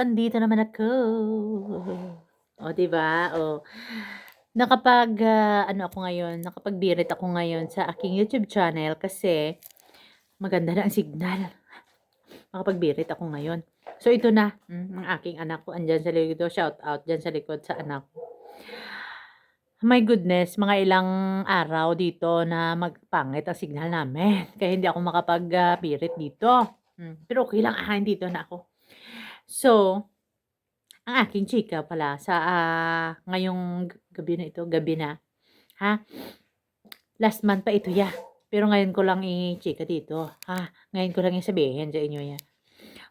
andito naman ako. Oh, 'di ba? Oh, ano ako ngayon, nakapagbirit ako ngayon sa aking YouTube channel kasi maganda na ang signal. Makapagbirit ako ngayon. So, ito na, ang aking anak ko andiyan sa likod, shout out diyan sa likod sa anak ko. My goodness, mga ilang araw dito na magpangit ang signal namin, kaya hindi ako birit dito. Pero okey lang, dito na ako. So, ang aking chika pala sa, ngayong gabi na ito, gabi na, ha, last month pa ito pero ngayon ko lang i-chika dito, ngayon ko lang sabihin sa inyo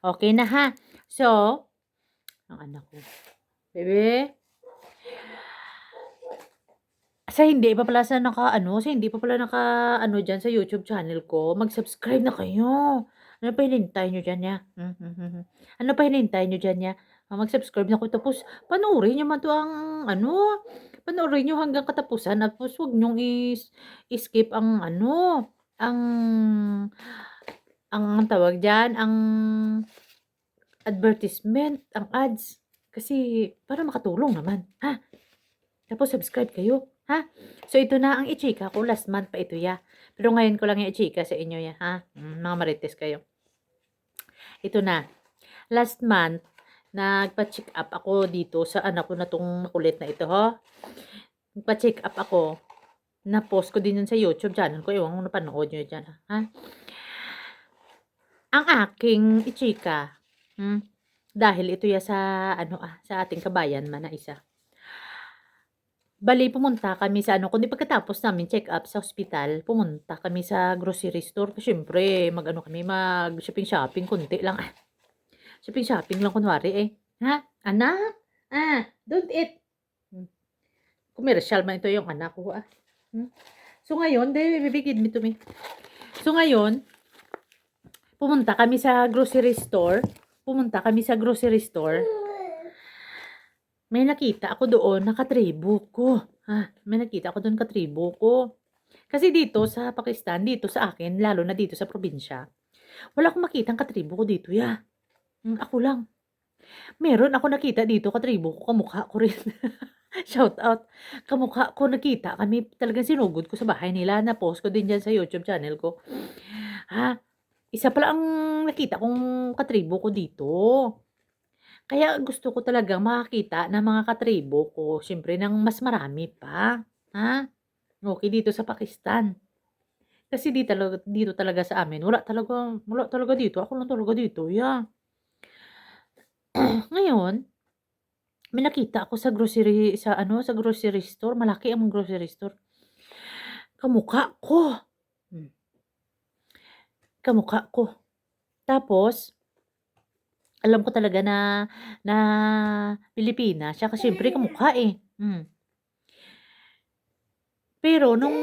okay na, ha. So, ang anak ko, "Bebe." Sa hindi pa pala naka-ano diyan sa YouTube channel ko, mag-subscribe na kayo. Ano pa hinihintay niyo diyan Ano pa hinihintay niyo diyan mag-subscribe na kayo tapos panoorin niyo man 'to panoorin niyo hanggang katapusan tapos huwag niyong skip ang tawag diyan, ang advertisement, ang ads. Kasi para makatulong naman, tapos subscribe kayo, ha? So, ito na ang i-chika ko, last month pa ito pero ngayon ko lang i-chika sa inyo mga marites kayo. Ito na, last month nagpa-check up ako dito sa anak ko na 'tong makulit na ito, Nagpa-check up ako, na-post ko din 'yun sa YouTube channel ko, ewan kung napanood niyo diyan, Ang aking i-chika, dahil ito sa sa ating kabayan man na isa. Bale pumunta kami sa kundi pagkatapos namin check-up sa ospital, pumunta kami sa grocery store kasi siyempre kami, mag-shopping-shopping konti lang, shopping-shopping lang kunwari, "Anak, don't eat." Komersiyal man ito yung anak ko, So ngayon, baby give me to me. So ngayon, pumunta kami sa grocery store, may nakita ako doon na katribo ko, may nakita ako doon katribo ko. Kasi dito sa Pakistan, dito sa akin, lalo na dito sa probinsya, wala akong makitang katribo ko dito ako lang. Meron ako nakita dito katribo ko, kamukha ko rin. Shout out. Kamukha ko nakita kami, talagang sinugod ko sa bahay nila, na-post ko din diyan sa YouTube channel ko. Isa pala ang nakita kong katribo ko dito. Kaya gusto ko talagang makakita ng mga katribo ko, siyempre ng mas marami pa, okay dito sa Pakistan. Kasi dito talaga sa amin wala talaga dito, ako lang talaga dito, Ngayon, may nakita ako sa grocery store, malaki ang grocery store. Kamukha ko, kamukha ko. Tapos, alam ko talaga na Pilipina siya kasi siyempre kamukha, Pero nung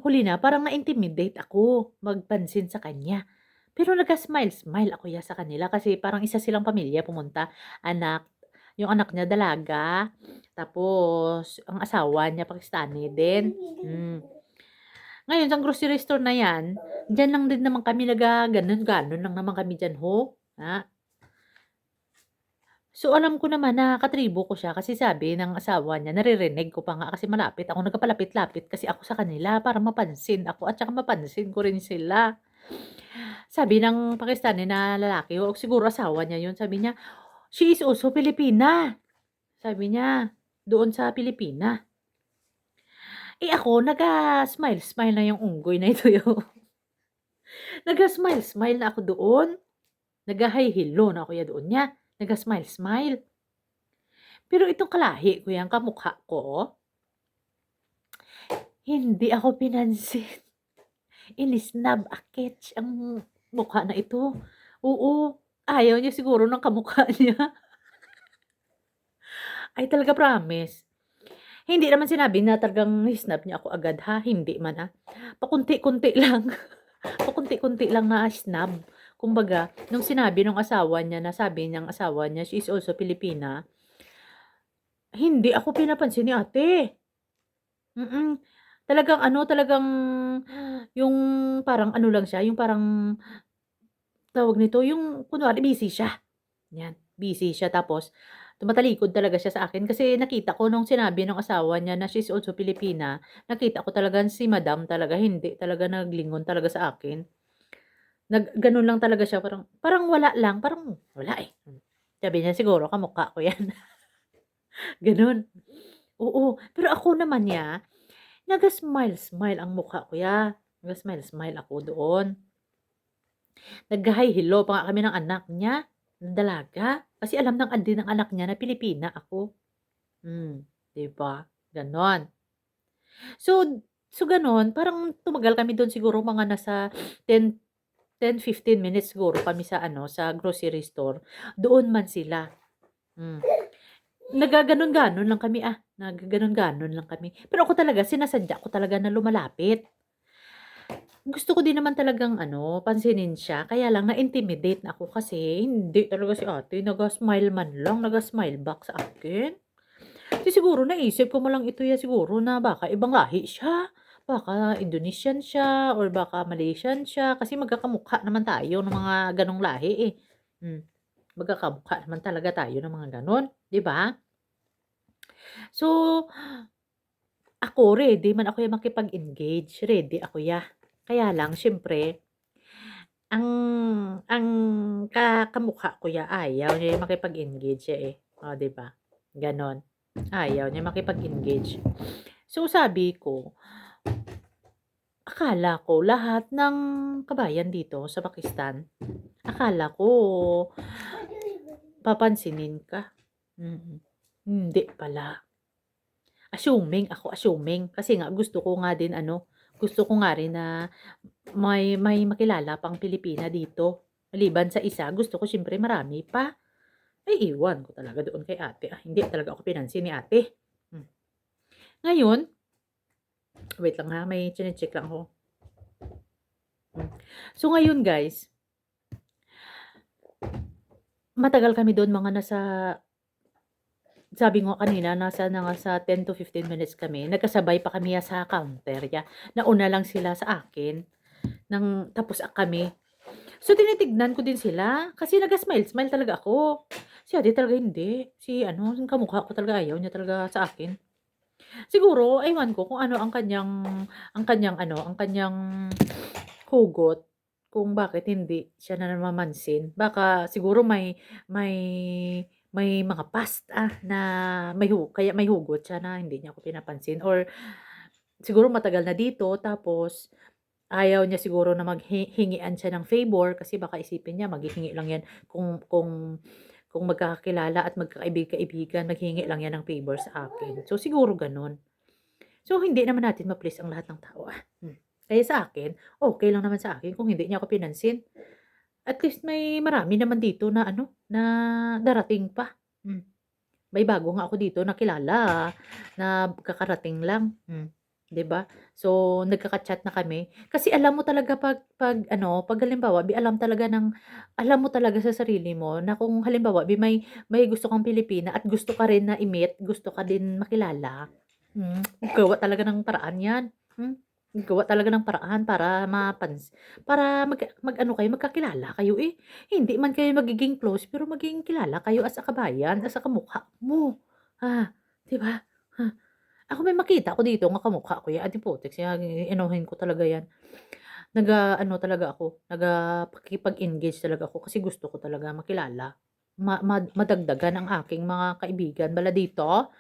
huli na parang na-intimidate ako magpansin sa kanya. Pero nagka-smile-smile ako sa kanila kasi parang isa silang pamilya pumunta, yung anak niya dalaga, tapos ang asawa niya Pakistani din. Ngayon sa grocery store na 'yan, diyan lang din naman kami gano'n lang naman kami diyan So, alam ko naman na katribo ko siya kasi sabi ng asawa niya, naririnig ko pa nga kasi malapit ako, nagpalapit-lapit kasi ako sa kanila para mapansin ako at saka mapansin ko rin sila. Sabi ng Pakistani na lalaki o siguro asawa niya 'yun, sabi niya, "She is also Filipina." Sabi niya, doon sa Pilipina. Ako smile na yung unggoy na ito smile na ako doon. Nagha-hi hello na ako doon smile. Pero itong kalahi ko kamukha ko, hindi ako pinansin. Inisnab aketch ang mukha na ito. Oo, ayaw niya siguro ng kamukha niya. Ay talaga promise. Hindi naman sinabi na talagang nisnab niya ako agad hindi man pakunti-kunti lang. Pakunti-kunti lang na snub. Kumbaga, nung sinabi nung asawa niya na sabi niyang asawa niya, she is also Filipina, hindi ako pinapansin ni ate. Talagang yung parang lang siya, yung parang tawag nito, yung kunwari busy siya. 'yan, busy siya tapos tumatalikod talaga siya sa akin kasi nakita ko nung sinabi nung asawa niya na she's also Filipina, nakita ko talaga si madam talaga hindi talaga naglingon talaga sa akin. Gano'n lang talaga siya parang parang wala lang, parang wala, eh. Sabi niya, "Siguro kamukha ko 'yan." Gano'n. Oo, pero ako naman naga-smile-smile ang mukha ko naga-smile-smile ako doon. Nagha-hi hello pa nga kami ng anak niya, na dalaga. Kasi alam din ng anak niya na Pilipina ako. 'Di ba, gano'n. So so gano'n, parang tumagal kami do'n siguro mga nasa 10 10, 15 minutes siguro kami sa ano, sa grocery store. Doon man sila, hmm. Naggaganon-ganon lang kami, naggaganon-ganon lang kami. Pero ako talaga sinasadya ko talaga na lumalapit. Gusto ko din naman talagang ano, pansinin siya kaya lang na-intimidate na ako kasi hindi talaga si ate naga-smile man lang, naga-smile back sa akin. Siguro naisip ko malang ito siguro na baka ibang lahi siya, baka Indonesian siya or baka Malaysian siya kasi magkakamukha naman tayo ng mga ganong lahi, eh. Hmm, magkakamukha naman talaga tayo ng mga gano'n, 'di ba? So, ako ready man ako makipag-engage, ready ako kaya lang siyempre ang ang kamukha ko ayaw niya makipag-engage eh, oh, 'di ba? Gano'n. Ayaw niya makipag-engage. So, sabi ko, akala ko lahat ng kabayan dito sa Pakistan, akala ko papansinin ka. Hindi pala. Assuming kasi nga gusto ko nga din ano, gusto ko nga rin na may makilala pang Pilipina dito. Maliban sa isa, gusto ko siyempre marami pa. Ay iwan ko talaga doon kay ate, hindi talaga ako pinansin ni ate. Hmm. Ngayon, wait lang may chine-check lang ako. So ngayon guys, matagal kami doon mga nasa sabi ko kanina nasa 10 to 15 minutes kami, nagkasabay pa kami sa counter nauna lang sila sa akin, tapos kami. So tinitignan ko din sila, kasi naga-smile-smile talaga ako. Si ate talaga hindi, si ano, yung kamukha ko talaga ayaw niya talaga sa akin. Siguro ewan ko kung ano ang kanyang hugot kung bakit hindi siya namamansin. Baka siguro may mga past, na kaya may hugot siya na hindi niya ako pinapansin or siguro matagal na dito tapos ayaw niya siguro na hingian siya ng favor kasi baka isipin niya maghihingi lang 'yan kung magkakakilala at magkakaibigan, naghihingi lang 'yan ng favor sa akin. So, siguro gano'n. So, hindi naman natin ma-please ang lahat ng tao, Kaya sa akin, okey lang naman sa akin kung hindi niya ako pinansin. At least may marami naman dito na ano, na darating pa. Hmm, may bago nga ako dito na kilala, na kakarating lang, 'di ba? So, nagkaka-chat na kami. Kasi alam mo talaga 'pag ano, 'pag halimbawa, alam mo talaga sa sarili mo na kung halimbawa, may gusto kang Pilipina at gusto ka rin na i-meet, gusto ka din makilala, gagawa talaga ng paraan 'yan, gagawa talaga ng paraan para mag-ano kayo, magkakilala kayo, eh. Hindi man kayo magiging close, pero magiging kilala kayo as a kabayan, as a kamukha mo, 'di ba? Ha, ako may makita ko dito nga kamukha ko 'yan, putik siya inuhin ko talaga 'yan. Nag-aano talaga ako, pakikipag-engage talaga ako kasi gusto ko talaga makilala, madagdagan ang aking mga kaibigan bala dito.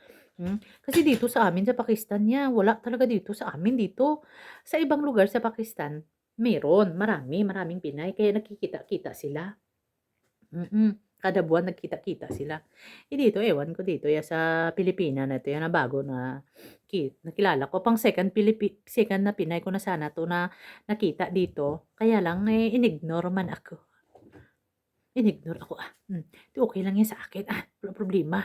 Kasi dito sa amin sa Pakistan wala talaga dito sa amin dito. Sa ibang lugar sa Pakistan meron, maraming Pinay kaya nagkikita-kita sila. Kada buwan nagkita-kita sila. Eh, dito ewan ko dito sa Pilipina na 'to na bago nakilala ko pang second na Pinay ko na sana 'to na nakita dito. Kaya lang, inignore man ako. Inignore ako, 'Di okey lang 'yan sa akin, walang problema.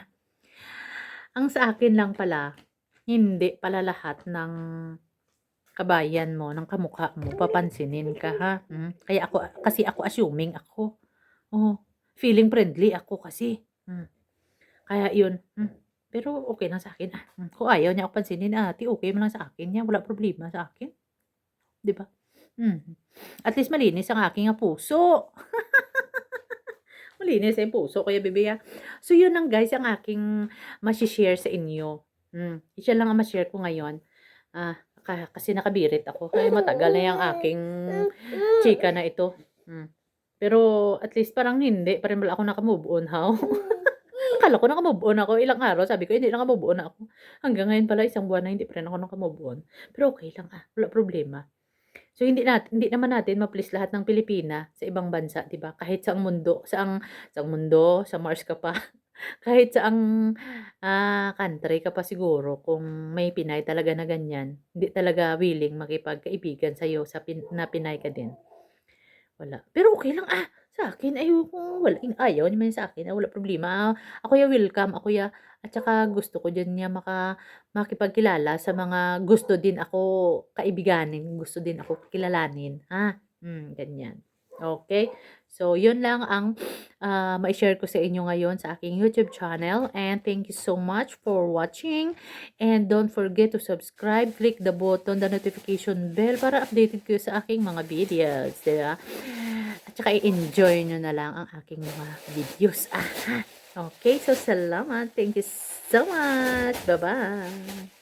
Ang sa akin lang pala, hindi pala lahat ng kabayan mo, ng kamukha mo papansinin ka, Kaya ako assuming ako. Oo, feeling friendly ako kasi, kaya 'yun, pero okey lang sa'kin, kung ayaw niya ako pansinin, okey mo lang sa akin 'yan, walang problema sa akin, 'di ba? Mhm, at least malinis ang aking puso. Malinis yung puso ko, bebe, ah. So, yun lang guys ang aking mashi-share sa inyo. Siya lang ang ma-share ko ngayon. Kasi nakabirit ako. Kaya matagal na yung aking chika na ito. Pero at least parang hindi pa rin pala ako naka-move on, how? Akala ko naka-move on ako. Ilang araw sabi ko, hindi naka-move on na ako. Hanggang ngayon pala, isang buwan na hindi pa rin ako naka-move on. Pero okay lang, wala problema. So, hindi naman natin ma-please lahat ng Pilipina sa ibang bansa, 'di ba? Kahit saang mundo, sa Mars ka pa, kahit saang, country ka pa siguro kung may Pinay talaga na ganyan, hindi talaga willing makipagkaibigan sa'yo na Pinay ka din, wala. Pero okay lang, sa akin ayokong ayaw naman sa akin, wala problema. Ako ya welcome, ako ya at saka gusto ko din niya makipagkilala sa mga gusto din ako kaibiganin, gusto din ako kilalanin, ganyan. Okay. So, yun lang ang, mai-share ko sa inyo ngayon sa aking YouTube channel and thank you so much for watching and don't forget to subscribe, click the button, the notification bell para updated kayo sa aking mga videos, 'di ba? At saka i-enjoy nyo na lang ang aking mga videos. Okay, so salamat. Thank you so much. Bye-bye.